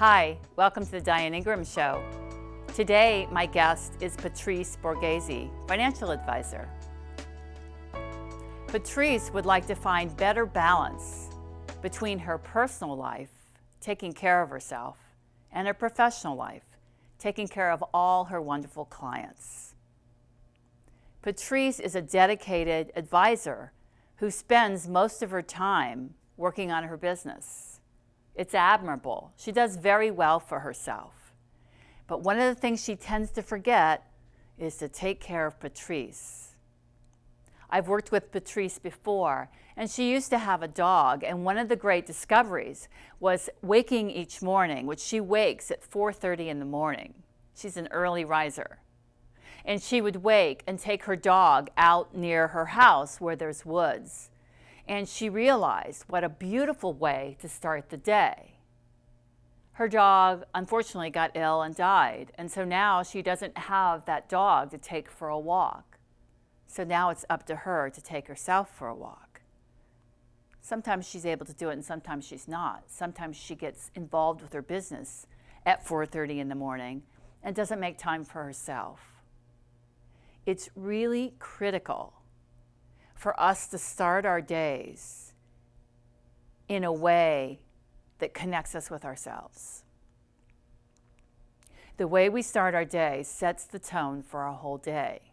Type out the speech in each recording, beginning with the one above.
Hi, welcome to the Diane Ingram Show. Today, my guest is Patrice Borghese, financial advisor. Patrice would like to find better balance between her personal life, taking care of herself, and her professional life, taking care of all her wonderful clients. Patrice is a dedicated advisor who spends most of her time working on her business. It's admirable. She does very well for herself. But one of the things she tends to forget is to take care of Patrice. I've worked with Patrice before, and she used to have a dog, and one of the great discoveries was waking each morning, which she wakes at 4:30 in the morning. She's an early riser. And she would wake and take her dog out near her house where there's woods. And she realized what a beautiful way to start the day. Her dog unfortunately got ill and died, and so now she doesn't have that dog to take for a walk. So now it's up to her to take herself for a walk. Sometimes she's able to do it and sometimes she's not. Sometimes she gets involved with her business at 4:30 in the morning and doesn't make time for herself. It's really critical for us to start our days in a way that connects us with ourselves. The way we start our day sets the tone for our whole day.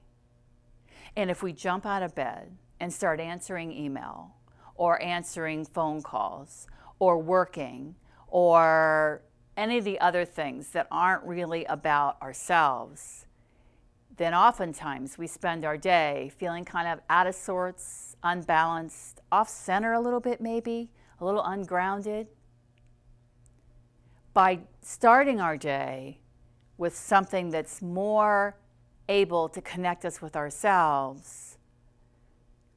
And if we jump out of bed and start answering email or answering phone calls or working or any of the other things that aren't really about ourselves, then oftentimes we spend our day feeling kind of out of sorts, unbalanced, off center a little bit maybe, a little ungrounded. By starting our day with something that's more able to connect us with ourselves,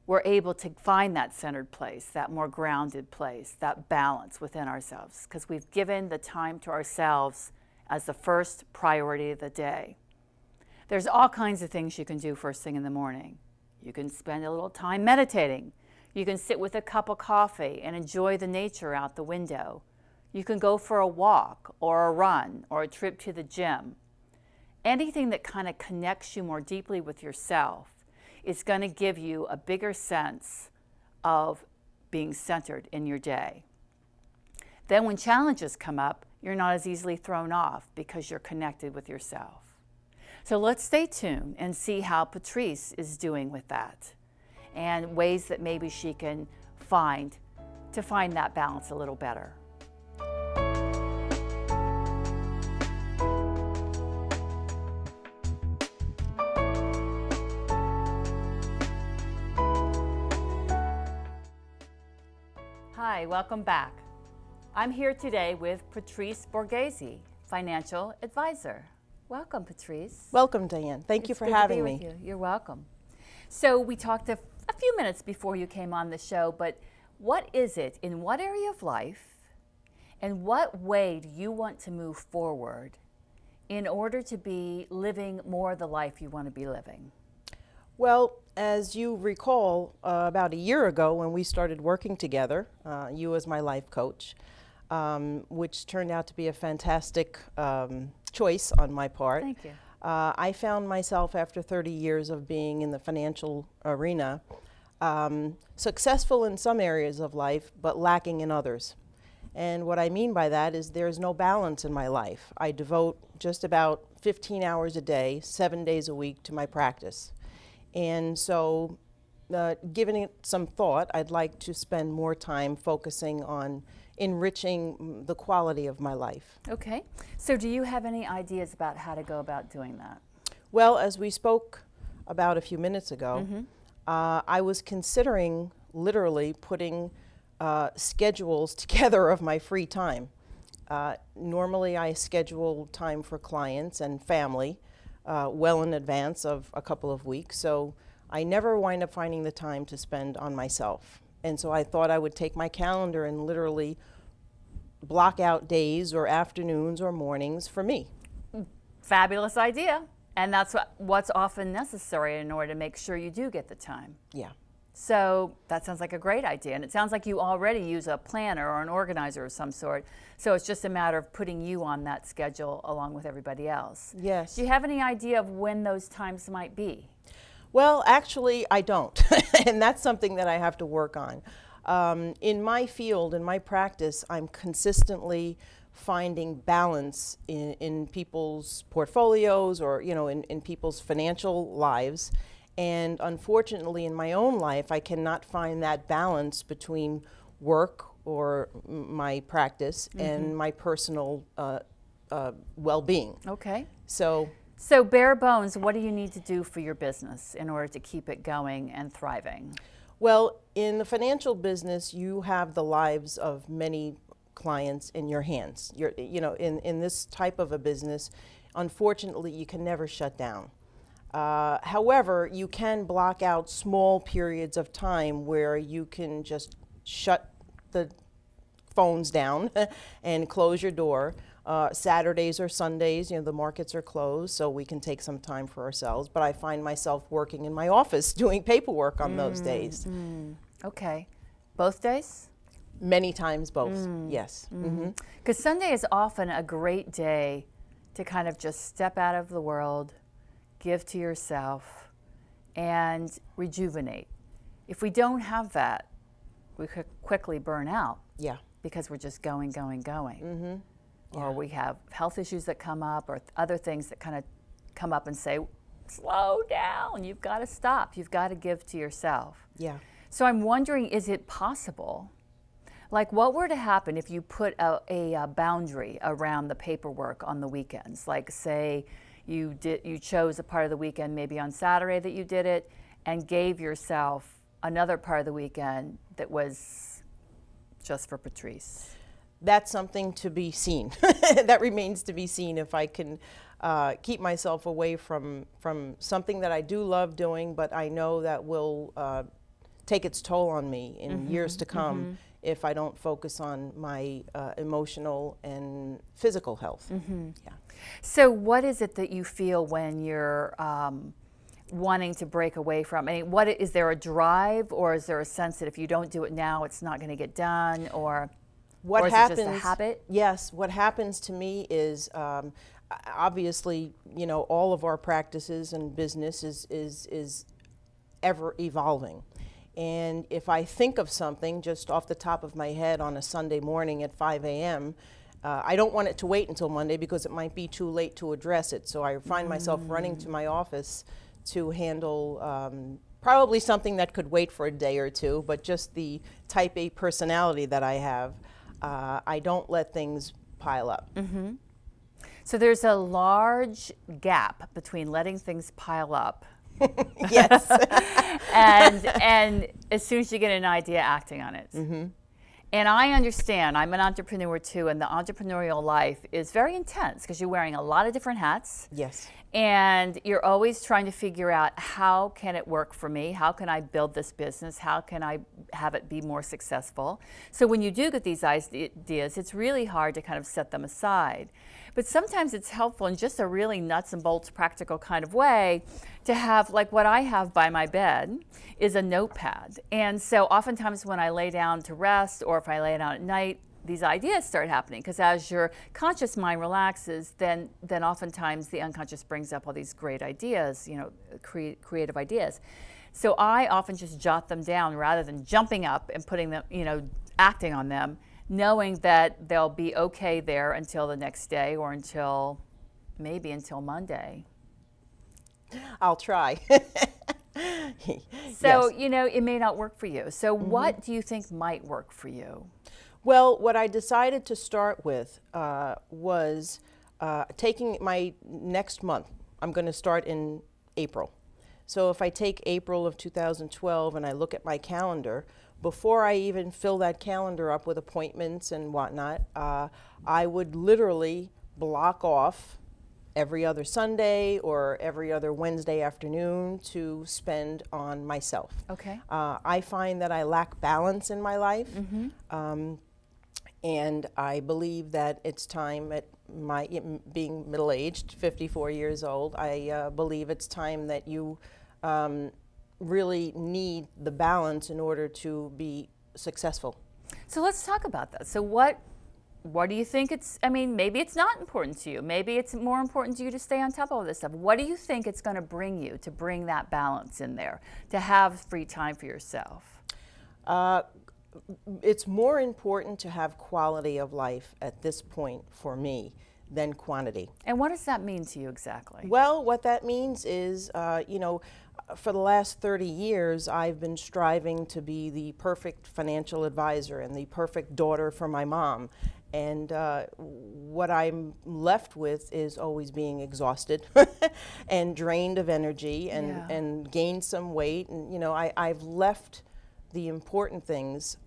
we're able to find that centered place, that more grounded place, that balance within ourselves, because we've given the time to ourselves as the first priority of the day. There's all kinds of things you can do first thing in the morning. You can spend a little time meditating. You can sit with a cup of coffee and enjoy the nature out the window. You can go for a walk or a run or a trip to the gym. Anything that kind of connects you more deeply with yourself is going to give you a bigger sense of being centered in your day. Then when challenges come up, you're not as easily thrown off because you're connected with yourself. So let's stay tuned and see how Patrice is doing with that and ways that maybe she can find that balance a little better. Hi, welcome back. I'm here today with Patrice Borghese, financial advisor. Welcome, Patrice. Welcome, Diane. Thank you for having me. You're welcome. So we talked a few minutes before you came on the show, but what is it, in what area of life, and what way do you want to move forward in order to be living more the life you want to be living? Well, as you recall, about a year ago when we started working together, you as my life coach, which turned out to be a fantastic choice on my part. Thank you. I found myself after 30 years of being in the financial arena, successful in some areas of life, but lacking in others. And what I mean by that is there's no balance in my life. I devote just about 15 hours a day, 7 days a week to my practice. And so, giving it some thought, I'd like to spend more time focusing on enriching the quality of my life. Okay. So do you have any ideas about how to go about doing that? Well, as we spoke about a few minutes ago, I was considering literally putting schedules together of my free time. Normally I schedule time for clients and family well in advance of a couple of weeks, so I never wind up finding the time to spend on myself. And so I thought I would take my calendar and literally block out days or afternoons or mornings for me. Fabulous idea. And that's what's often necessary in order to make sure you do get the time. Yeah. So that sounds like a great idea. And it sounds like you already use a planner or an organizer of some sort. So it's just a matter of putting you on that schedule along with everybody else. Yes. Do you have any idea of when those times might be? Well, actually, I don't. And that's something that I have to work on. In my field, in my practice, I'm consistently finding balance in people's portfolios or, in people's financial lives. And unfortunately, in my own life, I cannot find that balance between work or my practice and my personal well-being. Okay. So bare bones, what do you need to do for your business in order to keep it going and thriving? well, in the financial business, you have the lives of many clients in your hands. In this type of a business, unfortunately, you can never shut down. However, you can block out small periods of time where you can just shut the phones down and close your door. Saturdays or Sundays, the markets are closed, so we can take some time for ourselves. But I find myself working in my office doing paperwork on those days. Okay. Both days? Many times both, yes. Because Sunday is often a great day to kind of just step out of the world, give to yourself, and rejuvenate. If we don't have that, we could quickly burn out. Yeah. Because we're just going. Or we have health issues that come up or other things that kind of come up and say, slow down, you've got to stop, you've got to give to yourself. Yeah. So I'm wondering, is it possible? Like, what were to happen if you put a boundary around the paperwork on the weekends? Like, say you chose a part of the weekend, maybe on Saturday that you did it, and gave yourself another part of the weekend that was just for Patrice. That's something to be seen. That remains to be seen if I can keep myself away from something that I do love doing, but I know that will take its toll on me in years to come if I don't focus on my emotional and physical health. Yeah. So what is it that you feel when you're wanting to break away from? I mean, is there a drive, or is there a sense that if you don't do it now, it's not going to get done, or is it just a habit? Yes, what happens to me is obviously, all of our practices and business is ever evolving. And if I think of something just off the top of my head on a Sunday morning at 5 a.m., I don't want it to wait until Monday because it might be too late to address it. So I find myself running to my office to handle probably something that could wait for a day or two, but just the type A personality that I have, I don't let things pile up. So there's a large gap between letting things pile up Yes. and as soon as you get an idea, acting on it. And I understand, I'm an entrepreneur too, and the entrepreneurial life is very intense because you're wearing a lot of different hats. Yes. And you're always trying to figure out, how can it work for me? How can I build this business? How can I have it be more successful? So when you do get these ideas, it's really hard to kind of set them aside. But sometimes it's helpful in just a really nuts and bolts practical kind of way to have, like what I have by my bed is a notepad. And so oftentimes when I lay down to rest, or if I lay down at night, these ideas start happening, because as your conscious mind relaxes, then oftentimes the unconscious brings up all these great ideas, creative ideas. So I often just jot them down rather than jumping up and putting them, acting on them, knowing that they'll be okay there until the next day, or maybe until Monday. I'll try. So, Yes. it may not work for you. So what do you think might work for you? Well, what I decided to start with was taking my next month. I'm going to start in April. So if I take April of 2012 and I look at my calendar, before I even fill that calendar up with appointments and whatnot, I would literally block off every other Sunday or every other Wednesday afternoon to spend on myself. Okay. I find that I lack balance in my life. And I believe that it's time, at my being middle-aged, 54 years old, I believe it's time that you really need the balance in order to be successful. So let's talk about that. So what do you think I mean, maybe it's not important to you. Maybe it's more important to you to stay on top of all this stuff. What do you think it's going to bring you to bring that balance in there, to have free time for yourself? It's more important to have quality of life at this point for me than quantity. And what does that mean to you exactly? Well, what that means is, for the last 30 years, I've been striving to be the perfect financial advisor and the perfect daughter for my mom. And what I'm left with is always being exhausted and drained of energy and gained some weight. And, I've left the important things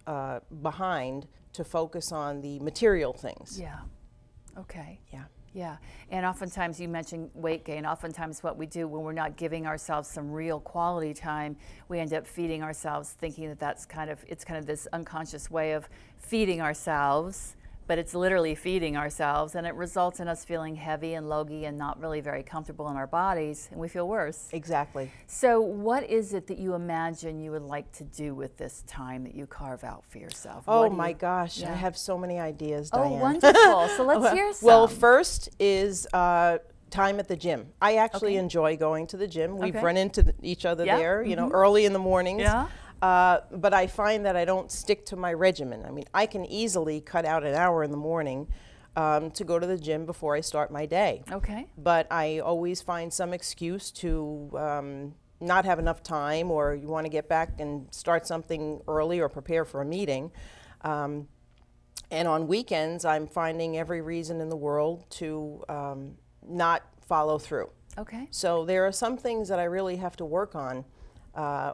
behind to focus on the material things. Yeah. Okay. Yeah. Yeah. And oftentimes you mentioned weight gain. Oftentimes what we do when we're not giving ourselves some real quality time, we end up feeding ourselves thinking that it's kind of this unconscious way of feeding ourselves, but it's literally feeding ourselves, and it results in us feeling heavy and logy and not really very comfortable in our bodies, and we feel worse. Exactly. So what is it that you imagine you would like to do with this time that you carve out for yourself? Oh my gosh, I have so many ideas, Diane. Oh, wonderful. So let's hear some. Well, first is time at the gym. I actually enjoy going to the gym. We've run into each other there, early in the mornings. Yeah. But I find that I don't stick to my regimen. I mean, I can easily cut out an hour in the morning to go to the gym before I start my day. Okay. But I always find some excuse to not have enough time, or you want to get back and start something early or prepare for a meeting. And on weekends, I'm finding every reason in the world to not follow through. Okay. So there are some things that I really have to work on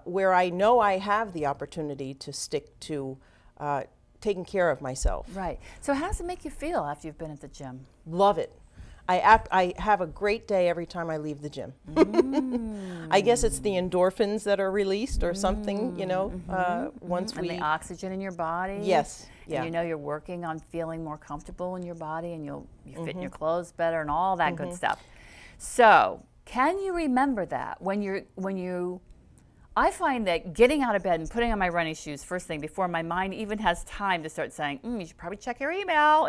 where I know I have the opportunity to stick to taking care of myself. Right. So how does it make you feel after you've been at the gym? Love it. I have a great day every time I leave the gym. I guess it's the endorphins that are released or something, once And the oxygen in your body. Yes. Yeah. And you're working on feeling more comfortable in your body, and you fit in your clothes better and all that good stuff. So can you remember that when you I find that getting out of bed and putting on my running shoes first thing before my mind even has time to start saying, you should probably check your email,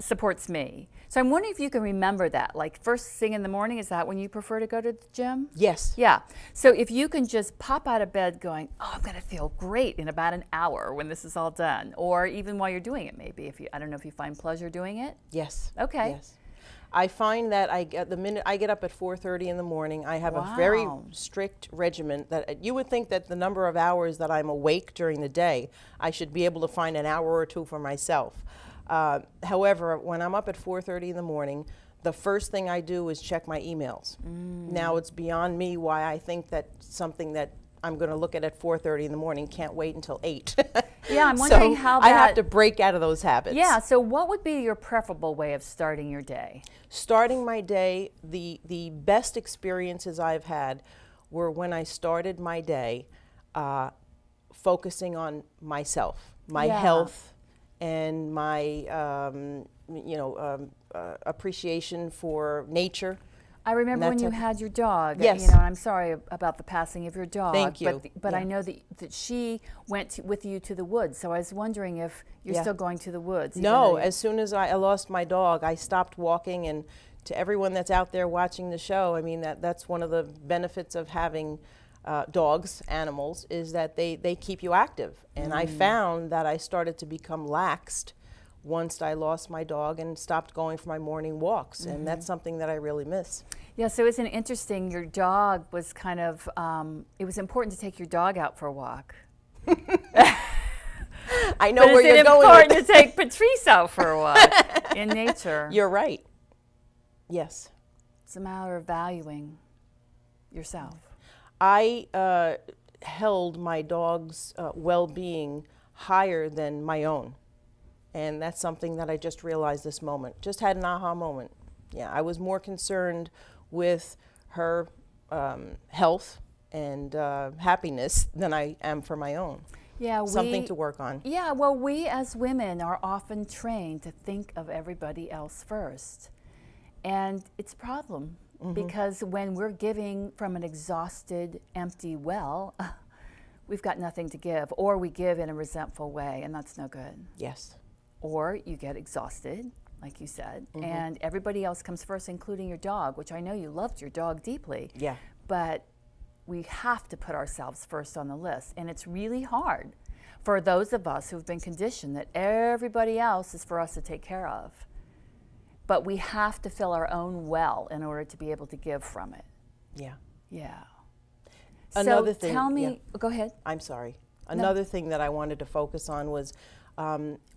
supports me. So I'm wondering if you can remember that, like first thing in the morning, is that when you prefer to go to the gym? Yes. Yeah. So if you can just pop out of bed going, I'm going to feel great in about an hour when this is all done, or even while you're doing it, maybe. I don't know if you find pleasure doing it. Yes. Okay. Yes. I find that the minute I get up at 4:30 in the morning, I have a very strict regimen that you would think that the number of hours that I'm awake during the day, I should be able to find an hour or two for myself. However, when I'm up at 4:30 in the morning, the first thing I do is check my emails. Now it's beyond me why I think that something that I'm going to look at 4:30 in the morning can't wait until 8. Yeah, I'm wondering how that... I have to break out of those habits. Yeah, so what would be your preferable way of starting your day? Starting my day, the best experiences I've had were when I started my day focusing on myself, my health, and my appreciation for nature. I remember when you had your dog. Yes. I'm sorry about the passing of your dog. Thank you. But I know that she went with you to the woods. So I was wondering if you're still going to the woods. No, as soon as I lost my dog, I stopped walking. And to everyone that's out there watching the show, I mean, that's one of the benefits of having dogs, animals, is that they keep you active. And I found that I started to become laxed once I lost my dog and stopped going for my morning walks. And that's something that I really miss. Yeah, so isn't it interesting, your dog was kind of, it was important to take your dog out for a walk. I know where you're going. But it's important to take Patrice out for a walk in nature. You're right. Yes. It's a matter of valuing yourself. I held my dog's well-being higher than my own. And that's something that I just realized this moment. Just had an aha moment. Yeah, I was more concerned with her health and happiness than I am for my own. Yeah, something to work on. Yeah, well, we as women are often trained to think of everybody else first. And it's a problem because when we're giving from an exhausted, empty well, we've got nothing to give, or we give in a resentful way, and that's no good. Yes. Or you get exhausted, like you said, and everybody else comes first, including your dog, which I know you loved your dog deeply. Yeah. But we have to put ourselves first on the list, and it's really hard for those of us who've been conditioned that everybody else is for us to take care of. But we have to fill our own well in order to be able to give from it. Yeah. Yeah. Another so thing. Tell me, yeah. Go ahead. I'm sorry. Another thing that I wanted to focus on was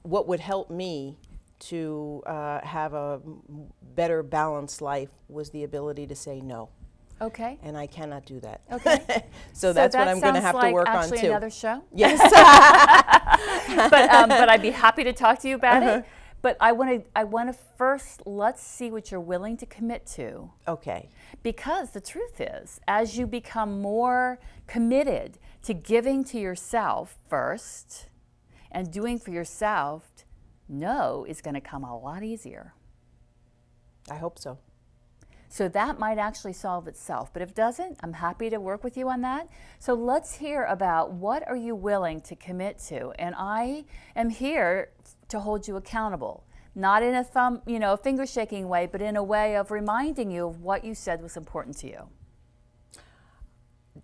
what would help me to have a better balanced life was the ability to say no. Okay. And I cannot do that. Okay. So that's what I'm going to have to work on too. Actually, another show. Yes. But I'd be happy to talk to you about it. But I want to first, let's see what you're willing to commit to. Okay. Because the truth is, as you become more committed to giving to yourself first and doing for yourself, no is going to come a lot easier. I hope so. So that might actually solve itself. But if it doesn't, I'm happy to work with you on that. So let's hear about what are you willing to commit to. And I am here to hold you accountable. Not in a finger shaking way, but in a way of reminding you of what you said was important to you.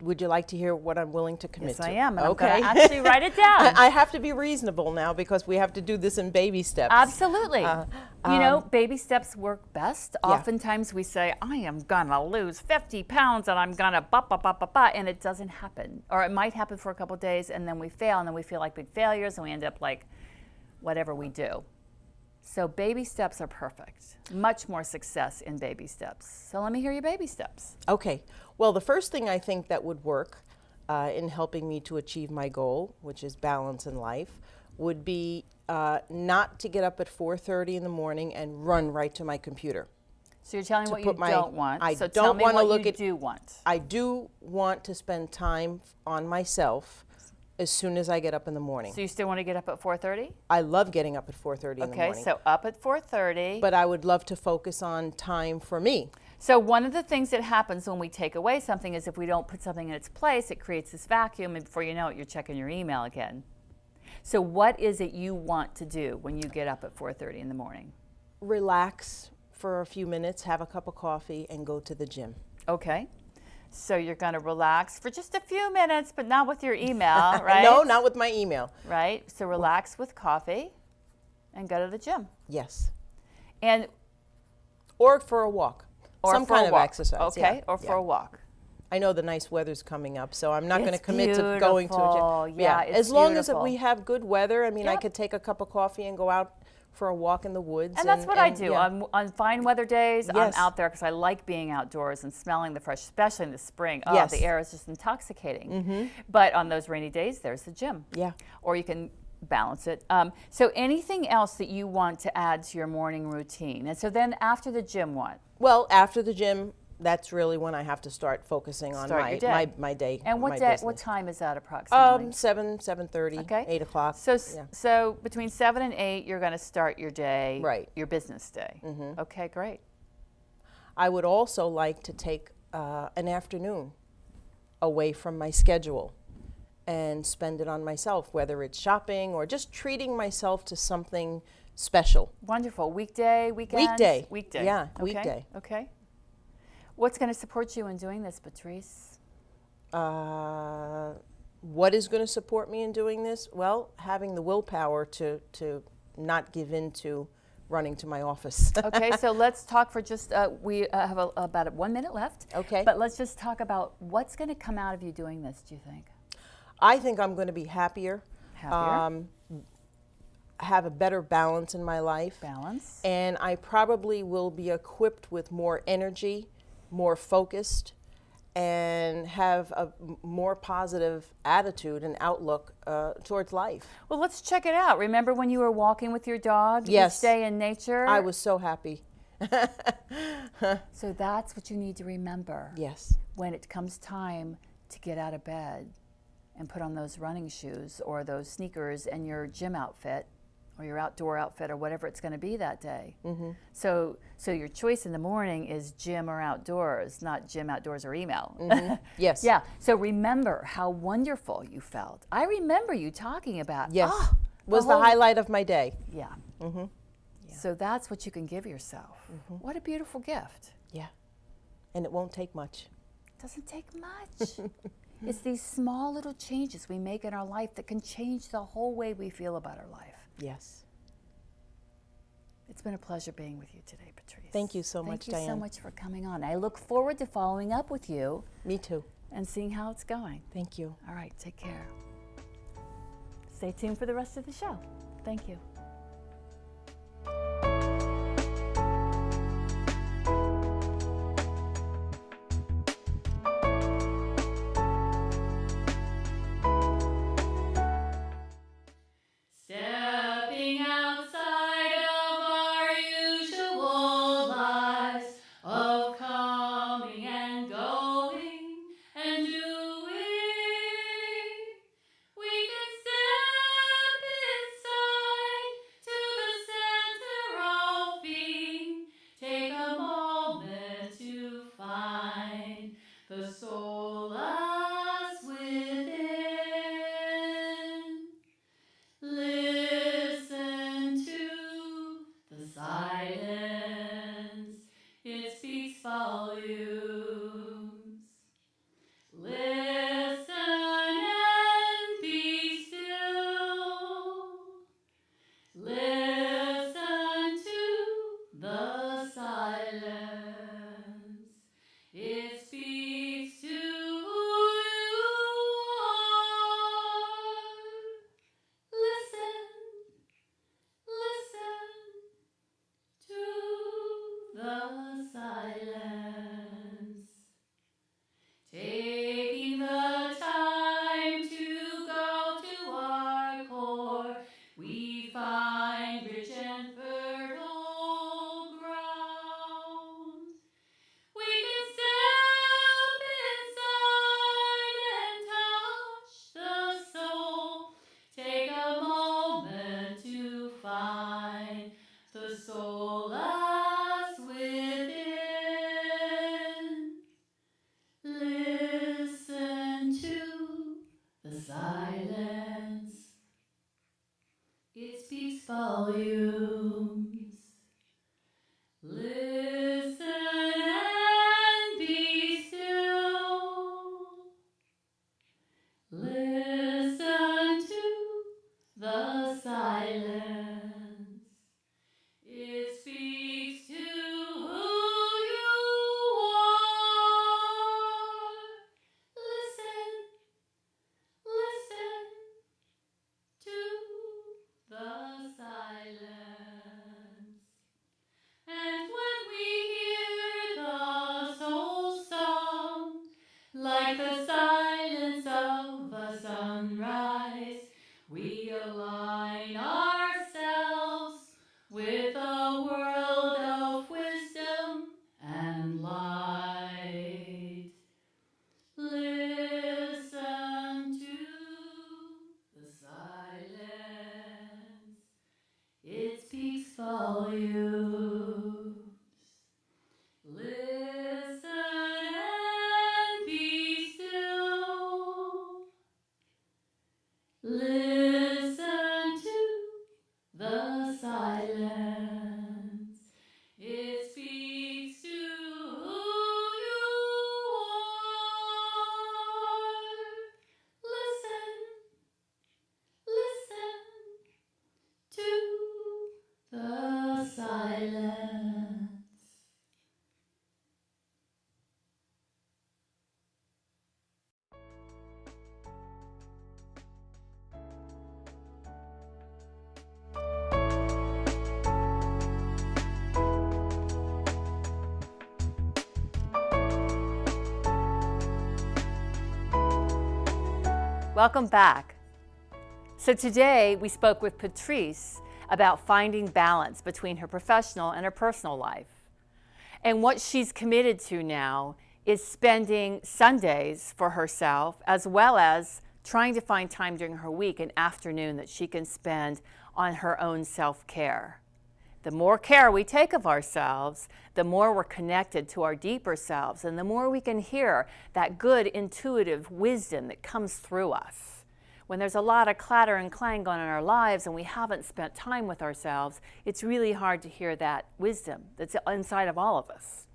Would you like to hear what I'm willing to commit Yes, to? I am. And Okay. I'm going to actually write it down. I have to be reasonable now because we have to do this in baby steps. Absolutely. Baby steps work best. Yeah. Oftentimes we say, I am going to lose 50 pounds and I'm going to and it doesn't happen. Or it might happen for a couple of days and then we fail and then we feel like big failures and we end up like whatever we do. So baby steps are perfect. Much more success in baby steps. So let me hear your baby steps. Okay. Well, the first thing I think that would work in helping me to achieve my goal, which is balance in life, would be not to get up at 4:30 in the morning and run right to my computer. So you're telling me what you don't want. I so don't tell me want to what look you at. do want. I do want to spend time on myself as soon as I get up in the morning. So you still want to get up at 4:30? I love getting up at 4:30 in the morning. Okay, so up at 4:30. But I would love to focus on time for me. So one of the things that happens when we take away something is if we don't put something in its place, it creates this vacuum, and before you know it, you're checking your email again. So what is it you want to do when you get up at 4:30 in the morning? Relax for a few minutes, have a cup of coffee, and go to the gym. Okay. So you're going to relax for just a few minutes, but not with your email, right? No, not with my email. Right. So relax with coffee and go to the gym. Yes. And or for a walk. or Some for kind a of walk. exercise. Okay. Yeah. Or for a walk. I know the nice weather's coming up, so I'm not going to It's commit to going to a beautiful. gym. Yeah, it's as long beautiful. as we have good weather. I mean, I Yep. could take a cup of coffee and go out for a walk in the woods. And that's what I do. yeah. On fine weather days, I'm Yes. out there because I like being outdoors and smelling the fresh, especially in the spring. Oh, Yes. the air is just intoxicating. But on those rainy days, there's the gym. Yeah. Or you can balance it. So anything else that you want to add to your morning routine? And so then after the gym, what? Well, after the gym, that's really when I have to start focusing on Start your day. my day. And what my day? business. What time is that approximately? 7:30, Okay. 8 o'clock. So, yeah. so between 7 and 8, you're going to start your day, Right. your business day. Okay, great. I would also like to take an afternoon away from my schedule and spend it on myself, whether it's shopping or just treating myself to something special. Wonderful. Weekday, weekend? Weekday. Weekday. Yeah, Okay. weekday. Okay. What's going to support you in doing this, Patrice? What is going to support me in doing this? Well, having the willpower to not give in to running to my office. Okay, so let's talk for just, we have about 1 minute left. Okay. But let's just talk about what's going to come out of you doing this, do you think? I think I'm going to be happier. Happier? Have a better balance in my life. Balance. And I probably will be equipped with more energy, more focused, and have a more positive attitude and outlook towards life. Well, let's check it out. Remember when you were walking with your dog Yes. each day in nature? I was so happy. So that's what you need to remember. Yes. When it comes time to get out of bed and put on those running shoes or those sneakers and your gym outfit or your outdoor outfit or whatever it's going to be that day. So your choice in the morning is gym or outdoors, not gym, outdoors, or email. Yes. Yeah. So remember how wonderful you felt. I remember you talking about. Yes. Oh, was the highlight of my day. Yeah. So that's what you can give yourself. What a beautiful gift. Yeah. And it won't take much. It doesn't take much. It's these small little changes we make in our life that can change the whole way we feel about our life. Yes. It's been a pleasure being with you today, Patrice. Thank you so much, Diane. Thank you so much for coming on. I look forward to following up with you. Me too. And seeing how it's going. Thank you. All right, take care. Stay tuned for the rest of the show. Thank you. Stepping outside of our usual lives of coming and going and doing, we can step inside to the center of being, take a moment to find the solace within. Listen to the silence, it speaks volumes. Listen and be still. Listen to the silence, it speaks to who you are. Listen to the silence. Taking the time to go to our core, we find rich and fertile ground. We can step inside and touch the soul. Take a moment to find the solace within. Listen to the silence, it speaks volumes. Listen and be still. Listen to the silence, it speaks to who you are. Listen to the silence. And when we hear the soul song, like the silence of a sunrise, we align ourselves with a world of wisdom and light. Listen to the silence, it speaks volumes. Listen and be still. Listen to the silence, it speaks to who you are. Listen to the silence. Welcome back. So today we spoke with Patrice about finding balance between her professional and her personal life. And what she's committed to now is spending Sundays for herself, as well as trying to find time during her week, an afternoon that she can spend on her own self-care. The more care we take of ourselves, the more we're connected to our deeper selves, and the more we can hear that good intuitive wisdom that comes through us. When there's a lot of clatter and clang on in our lives and we haven't spent time with ourselves, it's really hard to hear that wisdom that's inside of all of us.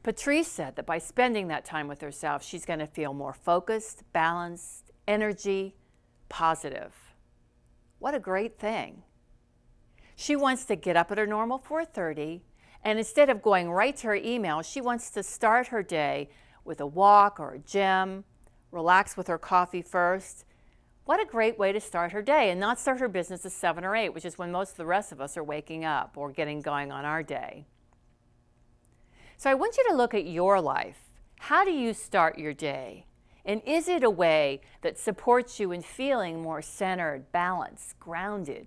Patrice said that by spending that time with herself, she's going to feel more focused, balanced, energy, positive. What a great thing. She wants to get up at her normal 4:30, and instead of going right to her email, she wants to start her day with a walk or a gym, relax with her coffee first. What a great way to start her day, and not start her business at 7 or 8, which is when most of the rest of us are waking up or getting going on our day. So I want you to look at your life. How do you start your day? And is it a way that supports you in feeling more centered, balanced, grounded,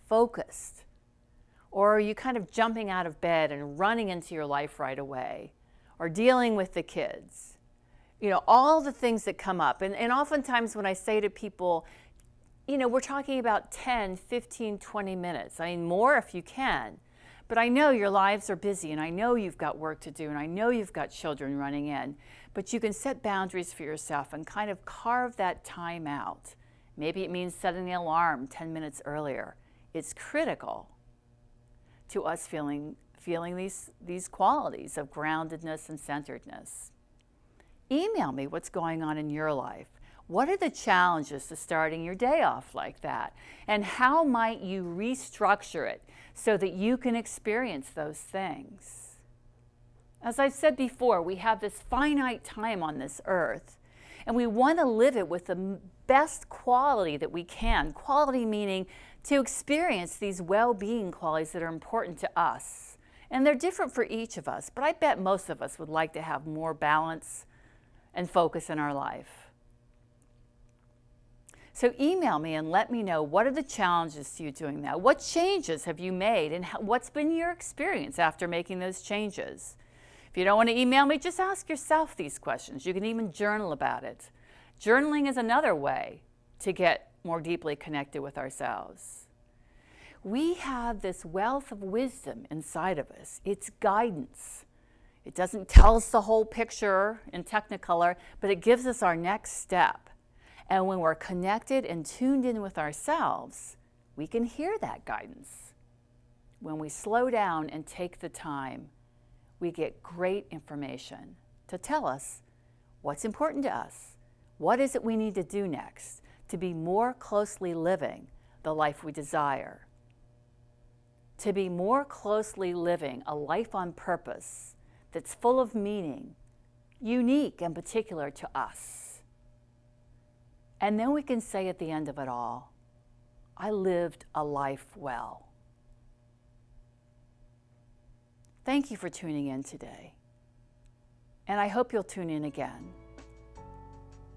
focused? Or are you kind of jumping out of bed and running into your life right away? Or dealing with the kids? You know, all the things that come up. And oftentimes when I say to people, you know, we're talking about 10, 15, 20 minutes. I mean, more if you can. But I know your lives are busy, and I know you've got work to do, and I know you've got children running in. But you can set boundaries for yourself and kind of carve that time out. Maybe it means setting the alarm 10 minutes earlier. It's critical to us feeling these qualities of groundedness and centeredness. Email me what's going on in your life. What are the challenges to starting your day off like that? And how might you restructure it so that you can experience those things? As I've said before, we have this finite time on this earth, and we want to live it with the best quality that we can. Quality meaning to experience these well-being qualities that are important to us. And they're different for each of us, but I bet most of us would like to have more balance and focus in our life. So email me and let me know, what are the challenges to you doing that? What changes have you made, and what's been your experience after making those changes? If you don't want to email me, just ask yourself these questions. You can even journal about it. Journaling is another way to get more deeply connected with ourselves. We have this wealth of wisdom inside of us. It's guidance. It doesn't tell us the whole picture in Technicolor, but it gives us our next step. And when we're connected and tuned in with ourselves, we can hear that guidance. When we slow down and take the time, we get great information to tell us what's important to us. What is it we need to do next to be more closely living the life we desire? To be more closely living a life on purpose that's full of meaning, unique and particular to us. And then we can say at the end of it all, I lived a life well. Thank you for tuning in today. And I hope you'll tune in again.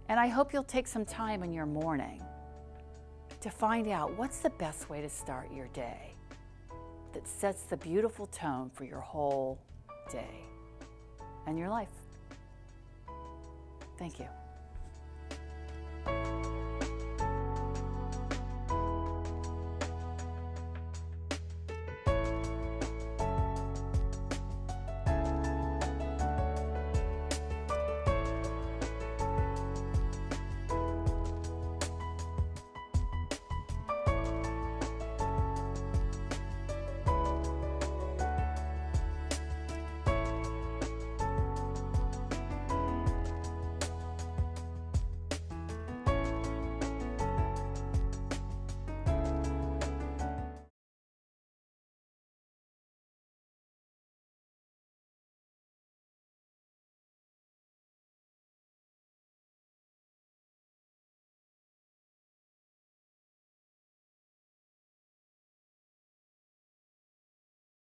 And I hope you'll take some time in your morning to find out what's the best way to start your day that sets the beautiful tone for your whole day and your life. Thank you.